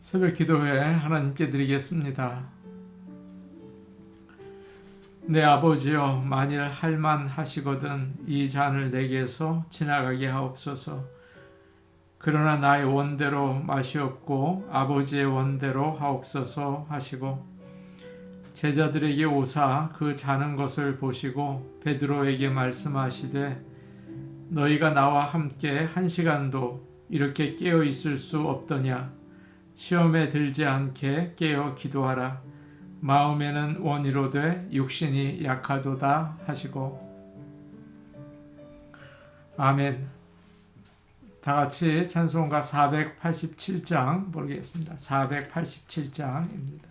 새벽 기도회 하나님께 드리겠습니다. 내 아버지여, 만일 할만하시거든 이 잔을 내게서 지나가게 하옵소서. 그러나 나의 원대로 마시옵고 아버지의 원대로 하옵소서 하시고, 제자들에게 오사 그 자는 것을 보시고 베드로에게 말씀하시되, 너희가 나와 함께 한 시간도 이렇게 깨어 있을 수 없더냐? 시험에 들지 않게 깨어 기도하라. 마음에는 원이로되 육신이 약하도다 하시고. 아멘. 다 같이 찬송가 487장 보겠습니다. 487장입니다.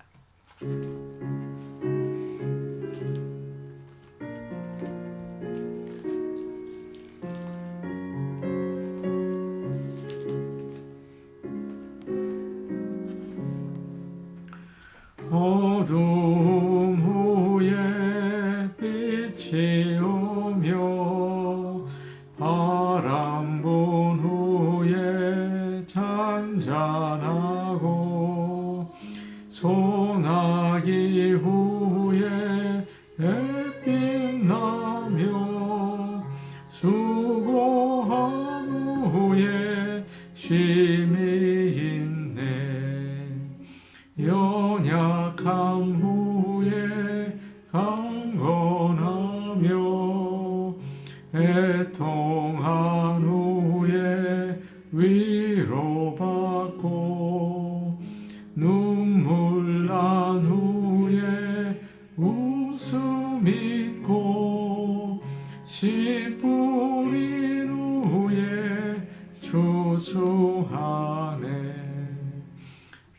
어둠 후에 빛이 오며 바람 분 후에 잔잔하고, 소나기 후에 햇빛 나며 수고한 후에 쉼이 있네. 연약함 후에 강건하며 애통한 후에 위로받고, 눈물 난 후에 웃음 있고, 씨 뿌린 후에 추수하네.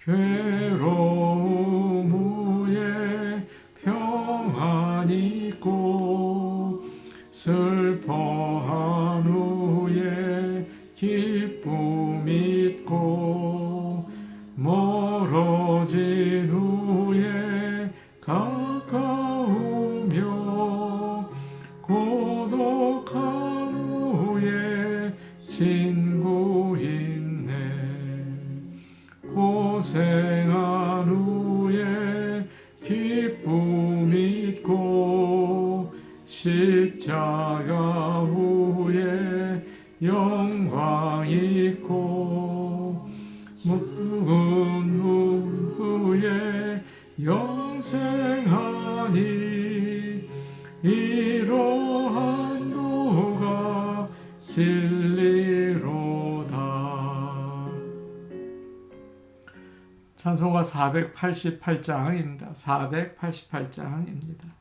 괴로움 후에 평안 있고, 슬퍼한 후에 기쁨 있고, 멀어진 후에 가까우며, 고독한 후에 친구 있네. 고생한 후에 기쁨 있고, 십자가 후에 영광 있고, 묵은 후에 영생하니, 이러한 도가 진리로다. 찬송가 488장입니다. 488장입니다.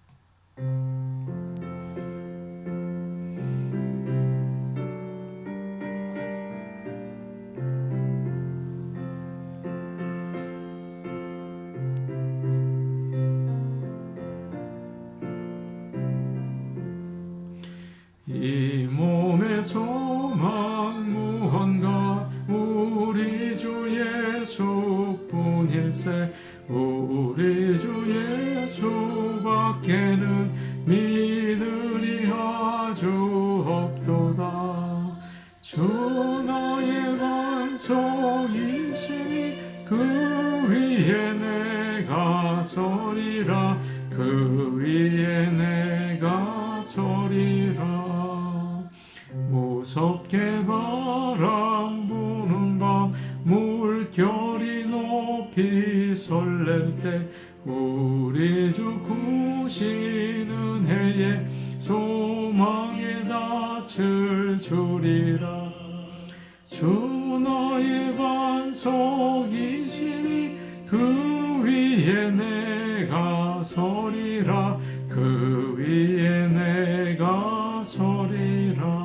이 몸의 소망 무언가 우리 주 예수뿐일세. 우리 주 예수밖에는 믿으리 아주 없도다. 주 나의 반석이시니 그 위에 내가 서리라. 그 위에 내가 서리라. 무섭게 바람 부는 밤 물결이 높이 설렐 때, 우리 주 구시는 해에 소망의 낯을 주리라. 주 나의 반석이시니 그 위에 내가 서리라. 그 위에 내가 서리라.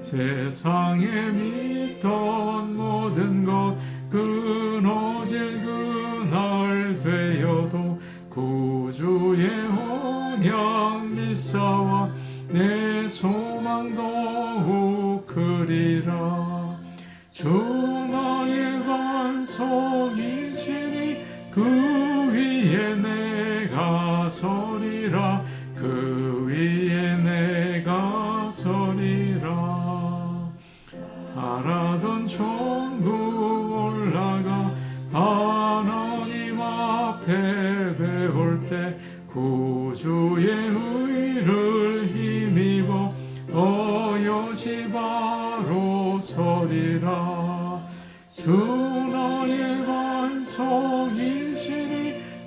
세상에 믿던 모든 것 끊어질 그날 되어도, 구주의 언약 믿사와 내 소망 더욱 크리라. 주 나의 반석이시니 그 위에 내가 서리라. 그 위에 내가 서리라. 바라던 천국 올라가 서리라. 주 나의 반석이시니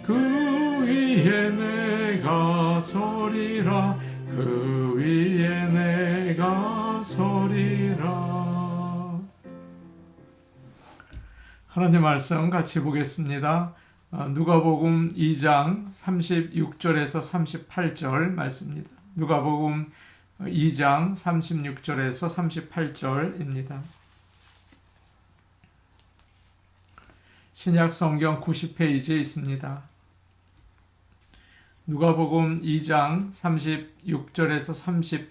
그 위에 내가 서리라. 그 위에 내가 서리라. 하나님 말씀 같이 보겠습니다. 누가복음 2장 36절에서 38절 말씀입니다. 누가복음 2장 36절에서 38절입니다. 신약 성경 90페이지에 있습니다. 누가복음 2장 36절에서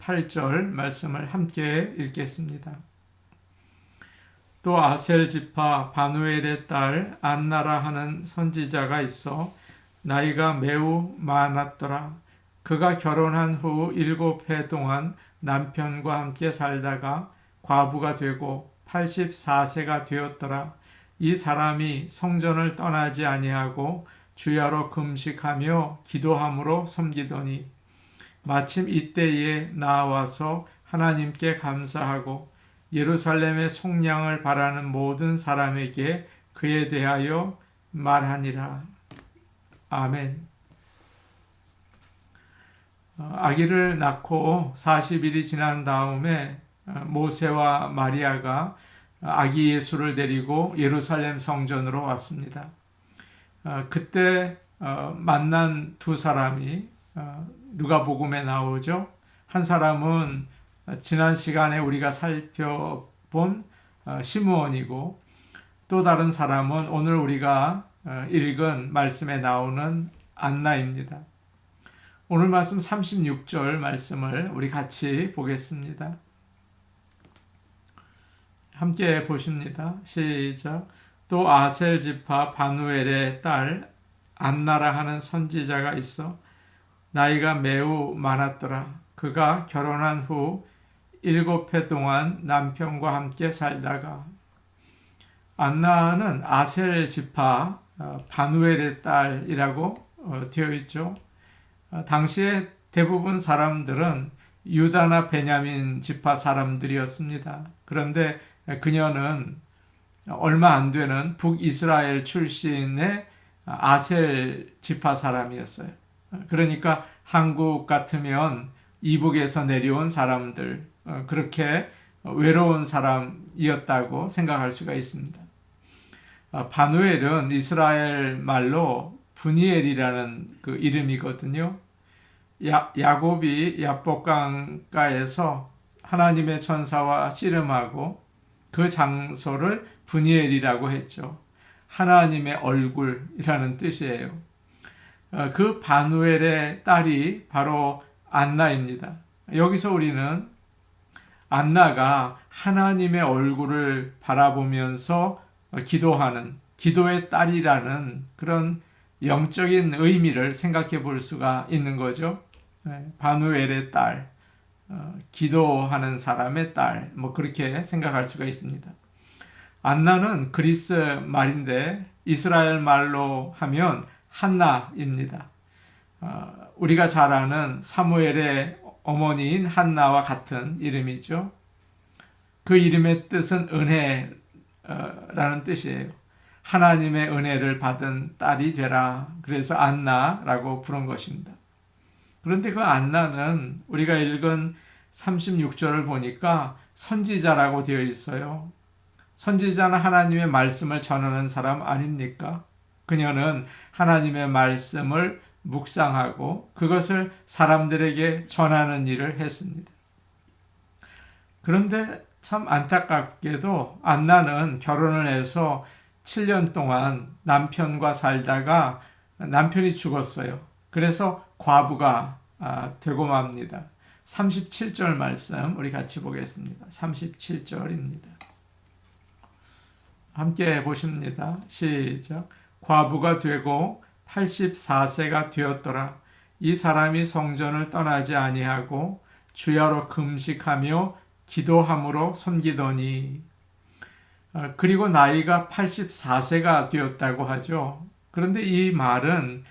38절 말씀을 함께 읽겠습니다. 또 아셀 지파 바누엘의 딸 안나라 하는 선지자가 있어 나이가 매우 많았더라. 그가 결혼한 후 7해 동안 남편과 함께 살다가 과부가 되고 84세가 되었더라. 이 사람이 성전을 떠나지 아니하고 주야로 금식하며 기도함으로 섬기더니 마침 이때에 나와서 하나님께 감사하고 예루살렘의 속량을 바라는 모든 사람에게 그에 대하여 말하니라. 아멘. 아기를 낳고 40일이 지난 다음에 모세와 마리아가 아기 예수를 데리고 예루살렘 성전으로 왔습니다. 그때 만난 두 사람이 누가복음에 나오죠. 한 사람은 지난 시간에 우리가 살펴본 시므온이고 또 다른 사람은 오늘 우리가 읽은 말씀에 나오는 안나입니다. 오늘 말씀 36절 말씀을 우리 같이 보겠습니다. 함께 보십니다. 시작. 또 아셀 지파 바누엘의 딸 안나라 하는 선지자가 있어 나이가 매우 많았더라. 그가 결혼한 후 7해 동안 남편과 함께 살다가 안나는 아셀 지파 바누엘의 딸이라고 되어 있죠. 당시에 대부분 사람들은 유다나 베냐민 지파 사람들이었습니다. 그런데 그녀는 얼마 안 되는 북이스라엘 출신의 아셀 지파 사람이었어요. 그러니까 한국 같으면 이북에서 내려온 사람들, 그렇게 외로운 사람이었다고 생각할 수가 있습니다. 바누엘은 이스라엘 말로 브니엘이라는 그 이름이거든요. 야곱이 야복강가에서 하나님의 천사와 씨름하고 그 장소를 브니엘이라고 했죠. 하나님의 얼굴이라는 뜻이에요. 그 바누엘의 딸이 바로 안나입니다. 여기서 우리는 안나가 하나님의 얼굴을 바라보면서 기도하는 기도의 딸이라는 그런 영적인 의미를 생각해 볼 수가 있는 거죠. 바누엘의 딸, 기도하는 사람의 딸, 그렇게 생각할 수가 있습니다. 안나는 그리스 말인데 이스라엘 말로 하면 한나입니다. 우리가 잘 아는 사무엘의 어머니인 한나와 같은 이름이죠. 그 이름의 뜻은 은혜라는 뜻이에요. 하나님의 은혜를 받은 딸이 되라. 그래서 안나라고 부른 것입니다. 그런데 그 안나는 우리가 읽은 36절을 보니까 선지자라고 되어 있어요. 선지자는 하나님의 말씀을 전하는 사람 아닙니까? 그녀는 하나님의 말씀을 묵상하고 그것을 사람들에게 전하는 일을 했습니다. 그런데 참 안타깝게도 안나는 결혼을 해서 7년 동안 남편과 살다가 남편이 죽었어요. 그래서 과부가 되고 맙니다. 37절 말씀 우리 같이 보겠습니다. 37절입니다. 함께 보십니다. 시작. 과부가 되고 84세가 되었더라. 이 사람이 성전을 떠나지 아니하고 주야로 금식하며 기도함으로 섬기더니, 그리고 나이가 84세가 되었다고 하죠. 그런데 이 말은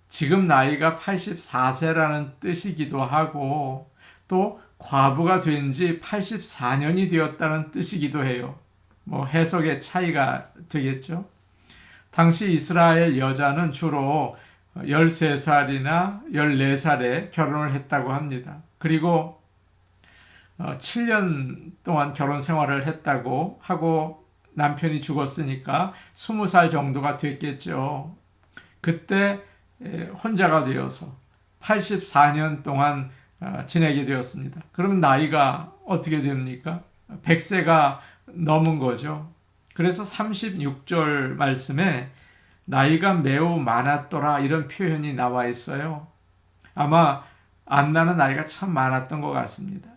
지금 나이가 84세라는 뜻이기도 하고 또 과부가 된 지 84년이 되었다는 뜻이기도 해요. 해석의 차이가 되겠죠. 당시 이스라엘 여자는 주로 13살이나 14살에 결혼을 했다고 합니다. 그리고 7년 동안 결혼 생활을 했다고 하고 남편이 죽었으니까 20살 정도가 됐겠죠. 그때 혼자가 되어서 84년 동안 지내게 되었습니다. 그러면 나이가 어떻게 됩니까? 100세가 넘은 거죠. 그래서 36절 말씀에 나이가 매우 많았더라 이런 표현이 나와 있어요. 아마 안나는 나이가 참 많았던 것 같습니다.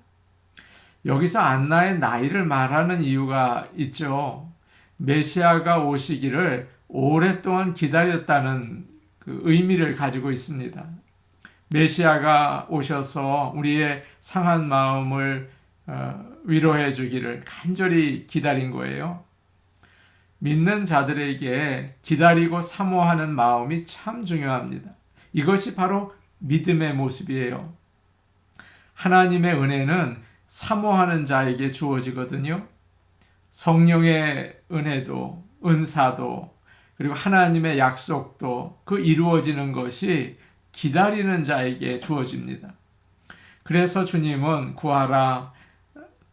여기서 안나의 나이를 말하는 이유가 있죠. 메시아가 오시기를 오랫동안 기다렸다는 그 의미를 가지고 있습니다. 메시아가 오셔서 우리의 상한 마음을 위로해 주기를 간절히 기다린 거예요. 믿는 자들에게 기다리고 사모하는 마음이 참 중요합니다. 이것이 바로 믿음의 모습이에요. 하나님의 은혜는 사모하는 자에게 주어지거든요. 성령의 은혜도, 은사도, 그리고 하나님의 약속도 그 이루어지는 것이 기다리는 자에게 주어집니다. 그래서 주님은 구하라,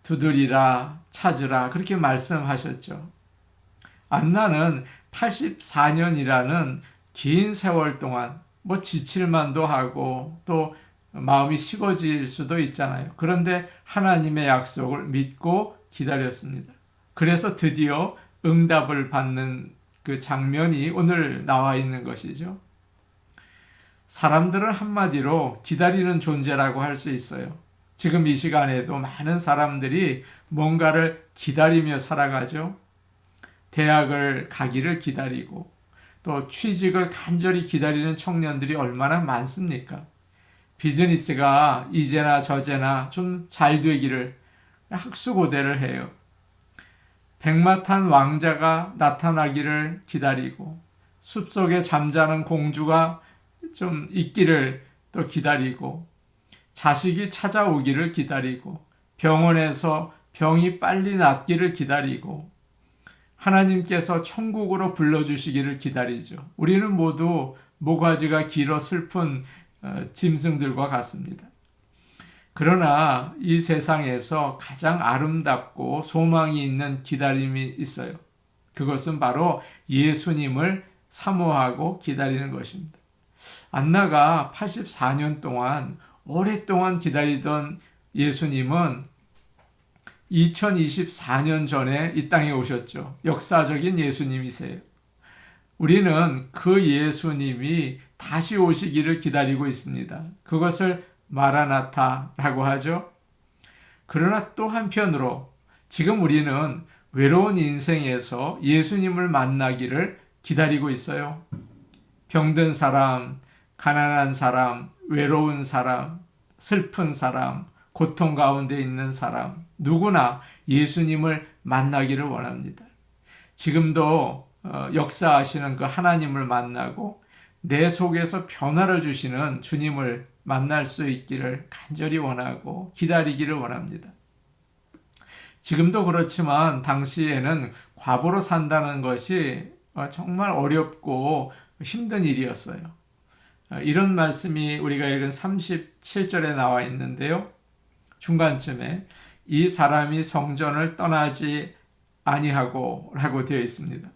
두드리라, 찾으라 그렇게 말씀하셨죠. 안나는 84년이라는 긴 세월 동안 지칠만도 하고 또 마음이 식어질 수도 있잖아요. 그런데 하나님의 약속을 믿고 기다렸습니다. 그래서 드디어 응답을 받는 그 장면이 오늘 나와 있는 것이죠. 사람들은 한마디로 기다리는 존재라고 할 수 있어요. 지금 이 시간에도 많은 사람들이 뭔가를 기다리며 살아가죠. 대학을 가기를 기다리고 또 취직을 간절히 기다리는 청년들이 얼마나 많습니까? 비즈니스가 이제나 저제나 좀 잘 되기를 학수고대를 해요. 백마탄 왕자가 나타나기를 기다리고 숲속에 잠자는 공주가 좀 있기를 또 기다리고 자식이 찾아오기를 기다리고 병원에서 병이 빨리 낫기를 기다리고 하나님께서 천국으로 불러주시기를 기다리죠. 우리는 모두 모가지가 길어 슬픈 짐승들과 같습니다. 그러나 이 세상에서 가장 아름답고 소망이 있는 기다림이 있어요. 그것은 바로 예수님을 사모하고 기다리는 것입니다. 안나가 84년 동안 오랫동안 기다리던 예수님은 2024년 전에 이 땅에 오셨죠. 역사적인 예수님이세요. 우리는 그 예수님이 다시 오시기를 기다리고 있습니다. 그것을 마라나타라고 하죠. 그러나 또 한편으로 지금 우리는 외로운 인생에서 예수님을 만나기를 기다리고 있어요. 병든 사람, 가난한 사람, 외로운 사람, 슬픈 사람, 고통 가운데 있는 사람, 누구나 예수님을 만나기를 원합니다. 지금도 역사하시는 그 하나님을 만나고 내 속에서 변화를 주시는 주님을 만날 수 있기를 간절히 원하고 기다리기를 원합니다. 지금도 그렇지만 당시에는 과부로 산다는 것이 정말 어렵고 힘든 일이었어요. 이런 말씀이 우리가 읽은 37절에 나와 있는데요. 중간쯤에 이 사람이 성전을 떠나지 아니하고 라고 되어 있습니다.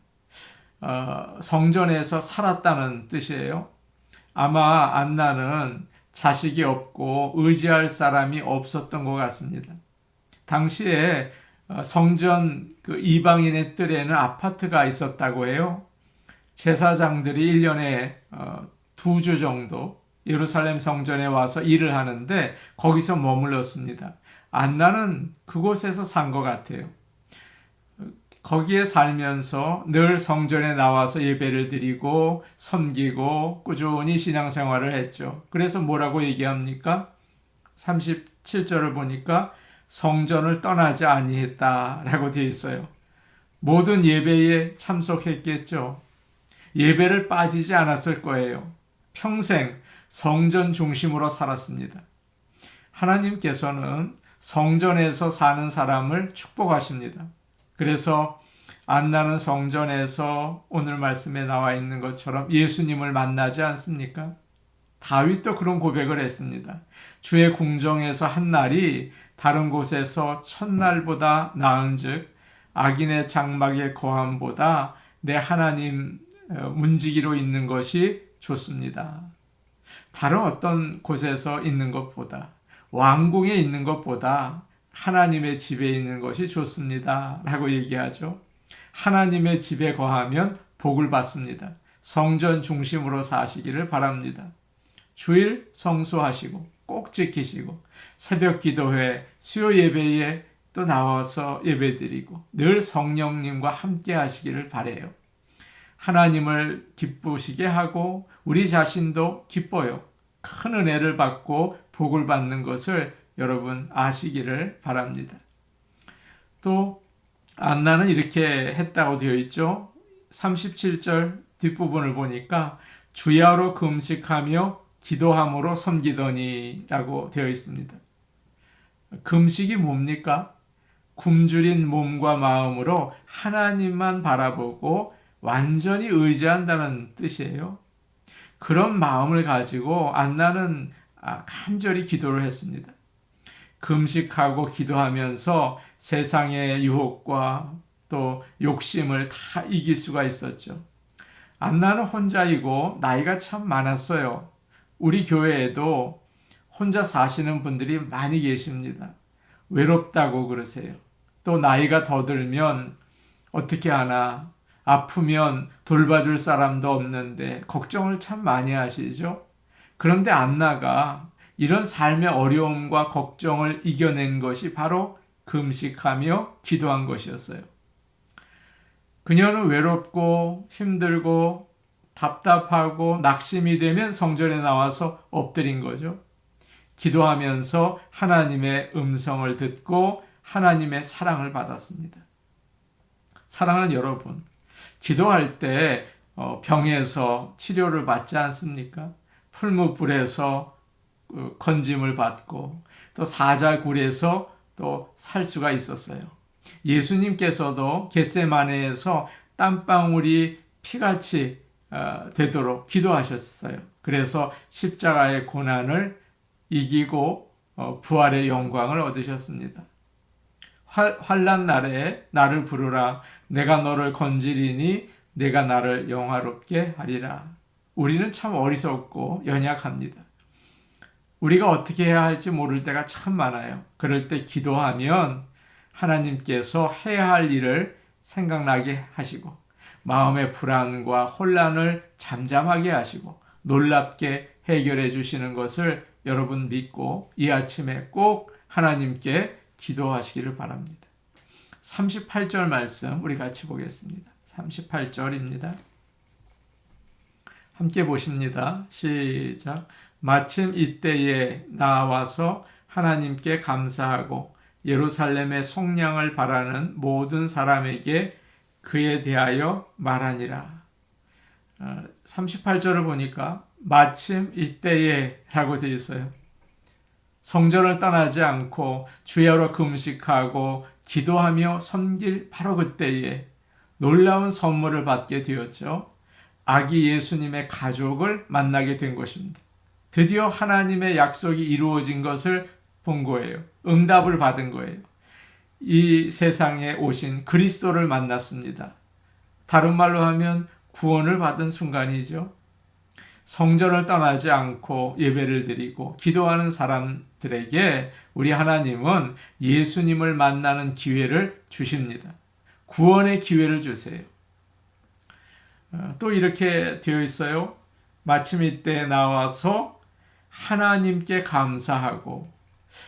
성전에서 살았다는 뜻이에요. 아마 안나는 자식이 없고 의지할 사람이 없었던 것 같습니다. 당시에 성전 그 이방인의 뜰에는 아파트가 있었다고 해요. 제사장들이 1년에 2주 정도 예루살렘 성전에 와서 일을 하는데 거기서 머물렀습니다. 안나는 그곳에서 산 것 같아요. 거기에 살면서 늘 성전에 나와서 예배를 드리고 섬기고 꾸준히 신앙생활을 했죠. 그래서 뭐라고 얘기합니까? 37절을 보니까 성전을 떠나지 아니했다라고 되어 있어요. 모든 예배에 참석했겠죠. 예배를 빠지지 않았을 거예요. 평생 성전 중심으로 살았습니다. 하나님께서는 성전에서 사는 사람을 축복하십니다. 그래서 안나는 성전에서 오늘 말씀에 나와 있는 것처럼 예수님을 만나지 않습니까? 다윗도 그런 고백을 했습니다. 주의 궁정에서 한 날이 다른 곳에서 첫날보다 나은즉 악인의 장막의 거함보다 내 하나님 문지기로 있는 것이 좋습니다. 다른 어떤 곳에서 있는 것보다, 왕궁에 있는 것보다 하나님의 집에 있는 것이 좋습니다 라고 얘기하죠. 하나님의 집에 거하면 복을 받습니다. 성전 중심으로 사시기를 바랍니다. 주일 성수하시고 꼭 지키시고 새벽 기도회, 수요 예배에 또 나와서 예배드리고 늘 성령님과 함께 하시기를 바라요. 하나님을 기쁘시게 하고 우리 자신도 기뻐요. 큰 은혜를 받고 복을 받는 것을 여러분 아시기를 바랍니다. 또 안나는 이렇게 했다고 되어 있죠. 37절 뒷부분을 보니까 주야로 금식하며 기도함으로 섬기더니 라고 되어 있습니다. 금식이 뭡니까? 굶주린 몸과 마음으로 하나님만 바라보고 완전히 의지한다는 뜻이에요. 그런 마음을 가지고 안나는 간절히 기도를 했습니다. 금식하고 기도하면서 세상의 유혹과 또 욕심을 다 이길 수가 있었죠. 안나는 혼자이고 나이가 참 많았어요. 우리 교회에도 혼자 사시는 분들이 많이 계십니다. 외롭다고 그러세요. 또 나이가 더 들면 어떻게 하나, 아프면 돌봐줄 사람도 없는데 걱정을 참 많이 하시죠. 그런데 안나가 이런 삶의 어려움과 걱정을 이겨낸 것이 바로 금식하며 기도한 것이었어요. 그녀는 외롭고 힘들고 답답하고 낙심이 되면 성전에 나와서 엎드린 거죠. 기도하면서 하나님의 음성을 듣고 하나님의 사랑을 받았습니다. 사랑하는 여러분, 기도할 때 병에서 치료를 받지 않습니까? 풀무불에서 건짐을 받고 또 사자굴에서 또 살 수가 있었어요. 예수님께서도 겟세마네에서 땀방울이 피같이 되도록 기도하셨어요. 그래서 십자가의 고난을 이기고 부활의 영광을 얻으셨습니다. 환난 날에 나를 부르라. 내가 너를 건지리니 내가 나를 영화롭게 하리라. 우리는 참 어리석고 연약합니다. 우리가 어떻게 해야 할지 모를 때가 참 많아요. 그럴 때 기도하면 하나님께서 해야 할 일을 생각나게 하시고 마음의 불안과 혼란을 잠잠하게 하시고 놀랍게 해결해 주시는 것을 여러분 믿고 이 아침에 꼭 하나님께 기도하시기를 바랍니다. 38절 말씀 우리 같이 보겠습니다. 38절입니다. 함께 보십니다. 시작. 마침 이때에 나와서 하나님께 감사하고 예루살렘의 속량을 바라는 모든 사람에게 그에 대하여 말하니라. 38절을 보니까 마침 이때에 라고 되어 있어요. 성전을 떠나지 않고 주야로 금식하고 기도하며 섬길 바로 그때에 놀라운 선물을 받게 되었죠. 아기 예수님의 가족을 만나게 된 것입니다. 드디어 하나님의 약속이 이루어진 것을 본 거예요. 응답을 받은 거예요. 이 세상에 오신 그리스도를 만났습니다. 다른 말로 하면 구원을 받은 순간이죠. 성전을 떠나지 않고 예배를 드리고 기도하는 사람들에게 우리 하나님은 예수님을 만나는 기회를 주십니다. 구원의 기회를 주세요. 또 이렇게 되어 있어요. 마침 이때 나와서 하나님께 감사하고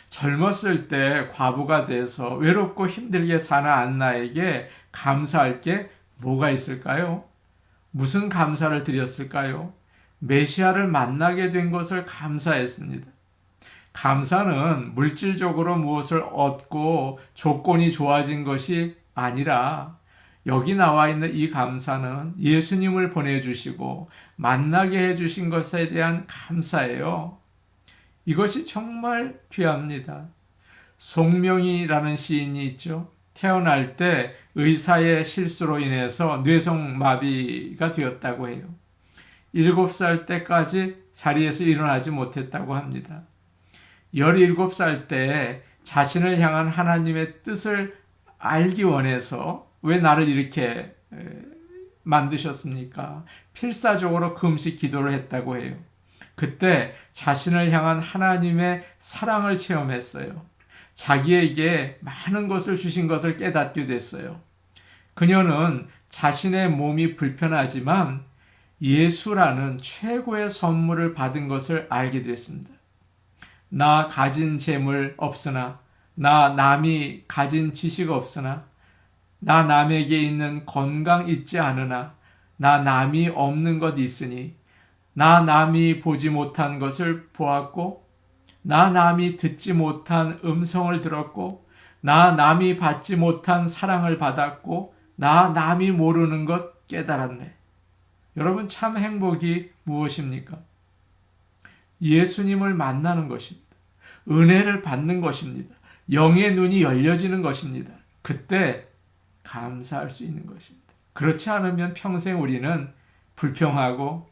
젊었을 때 과부가 돼서 외롭고 힘들게 사는 안나에게 감사할 게 뭐가 있을까요? 무슨 감사를 드렸을까요? 메시아를 만나게 된 것을 감사했습니다. 감사는 물질적으로 무엇을 얻고 조건이 좋아진 것이 아니라 여기 나와 있는 이 감사는 예수님을 보내주시고 만나게 해주신 것에 대한 감사예요. 이것이 정말 귀합니다. 송명이라는 시인이 있죠. 태어날 때 의사의 실수로 인해서 뇌성마비가 되었다고 해요. 7살 때까지 자리에서 일어나지 못했다고 합니다. 17살 때 자신을 향한 하나님의 뜻을 알기 원해서 왜 나를 이렇게 만드셨습니까? 필사적으로 금식 기도를 했다고 해요. 그때 자신을 향한 하나님의 사랑을 체험했어요. 자기에게 많은 것을 주신 것을 깨닫게 됐어요. 그녀는 자신의 몸이 불편하지만 예수라는 최고의 선물을 받은 것을 알게 됐습니다. 나 가진 재물 없으나, 나 남이 가진 지식 없으나, 나 남에게 있는 건강 있지 않으나, 나 남이 없는 것 있으니, 나 남이 보지 못한 것을 보았고, 나 남이 듣지 못한 음성을 들었고, 나 남이 받지 못한 사랑을 받았고, 나 남이 모르는 것 깨달았네. 여러분, 참 행복이 무엇입니까? 예수님을 만나는 것입니다. 은혜를 받는 것입니다. 영의 눈이 열려지는 것입니다. 그때 감사할 수 있는 것입니다. 그렇지 않으면 평생 우리는 불평하고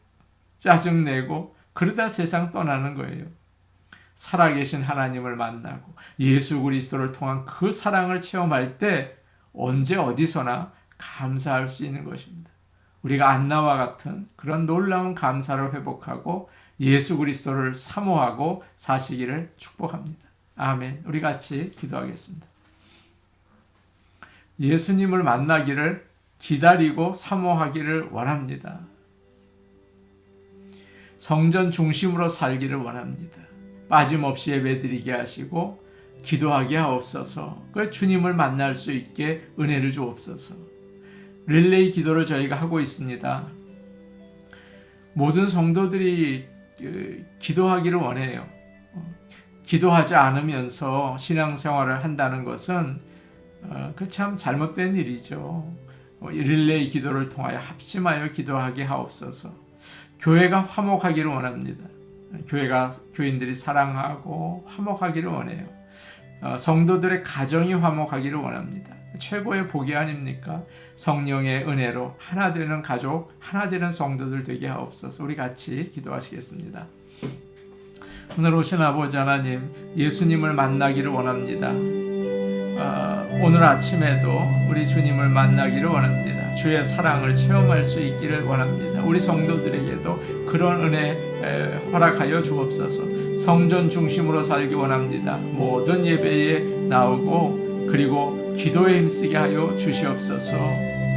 짜증내고 그러다 세상 떠나는 거예요. 살아계신 하나님을 만나고 예수 그리스도를 통한 그 사랑을 체험할 때 언제 어디서나 감사할 수 있는 것입니다. 우리가 안나와 같은 그런 놀라운 감사를 회복하고 예수 그리스도를 사모하고 사시기를 축복합니다. 아멘. 우리 같이 기도하겠습니다. 예수님을 만나기를 기다리고 사모하기를 원합니다. 성전 중심으로 살기를 원합니다. 빠짐없이 예배드리게 하시고 기도하게 하옵소서. 그 주님을 만날 수 있게 은혜를 주옵소서. 릴레이 기도를 저희가 하고 있습니다. 모든 성도들이 기도하기를 원해요. 기도하지 않으면서 신앙생활을 한다는 것은 그 참 잘못된 일이죠. 릴레이 기도를 통하여 합심하여 기도하게 하옵소서. 교회가 화목하기를 원합니다. 교인들이 사랑하고 화목하기를 원해요. 성도들의 가정이 화목하기를 원합니다. 최고의 복이 아닙니까? 성령의 은혜로 하나 되는 가족, 하나 되는 성도들 되게 하옵소서. 우리 같이 기도하시겠습니다. 오늘 오신 아버지 하나님, 예수님을 만나기를 원합니다. 오늘 아침에도 우리 주님을 만나기를 원합니다. 주의 사랑을 체험할 수 있기를 원합니다. 우리 성도들에게도 그런 은혜 허락하여 주옵소서. 성전 중심으로 살기 원합니다. 모든 예배에 나오고 그리고 기도에 힘쓰게 하여 주시옵소서.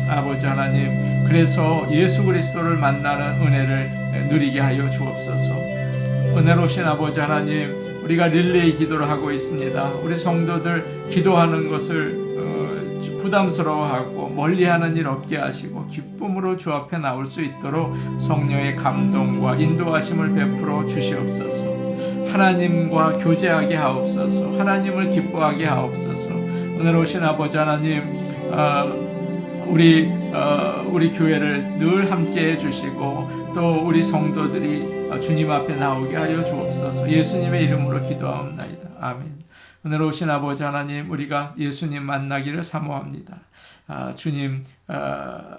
아버지 하나님, 그래서 예수 그리스도를 만나는 은혜를 누리게 하여 주옵소서. 은혜로우신 아버지 하나님, 우리가 릴레이 기도를 하고 있습니다. 우리 성도들 기도하는 것을 부담스러워하고 멀리하는 일 없게 하시고 기쁨으로 주 앞에 나올 수 있도록 성령의 감동과 인도하심을 베풀어 주시옵소서. 하나님과 교제하게 하옵소서. 하나님을 기뻐하게 하옵소서. 은혜로우신 아버지 하나님, 우리 교회를 늘 함께 해주시고 또 우리 성도들이 주님 앞에 나오게 하여 주옵소서. 예수님의 이름으로 기도하옵나이다. 아멘. 은혜로우신 아버지 하나님, 우리가 예수님 만나기를 사모합니다. 주님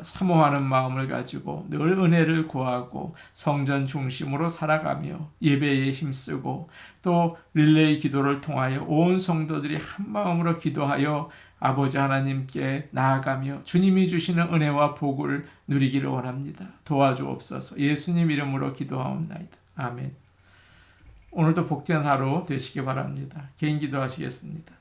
사모하는 마음을 가지고 늘 은혜를 구하고 성전 중심으로 살아가며 예배에 힘쓰고 또 릴레이 기도를 통하여 온 성도들이 한 마음으로 기도하여 아버지 하나님께 나아가며 주님이 주시는 은혜와 복을 누리기를 원합니다. 도와주옵소서. 예수님 이름으로 기도하옵나이다. 아멘. 오늘도 복된 하루 되시기 바랍니다. 개인 기도하시겠습니다.